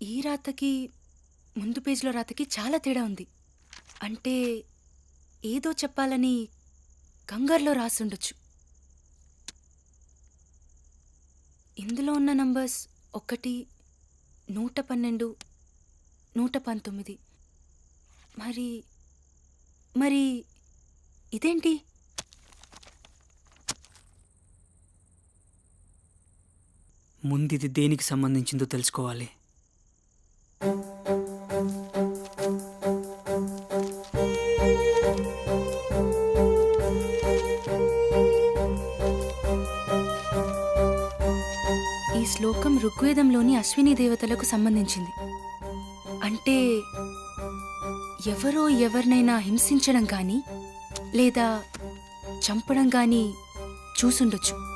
ఈ రాతకి ముందు పేజీలో రాతకి చాలా తేడా ఉంది. అంటే ఏదో చెప్పాలని కంగారులో రాసుండొచ్చు. ఇందులో ఉన్న నంబర్స్ 1, 112, 119. మరి మరి ఇదేంటి? ముందిది దేనికి సంబంధించిందో తెలుసుకోవాలి. ఈ శ్లోకం ఋగ్వేదంలోని అశ్విని దేవతలకు సంబంధించింది. అంటే ఎవరో ఎవరినైనా హింసించడం గాని లేదా చంపడం గాని చూసుండొచ్చు.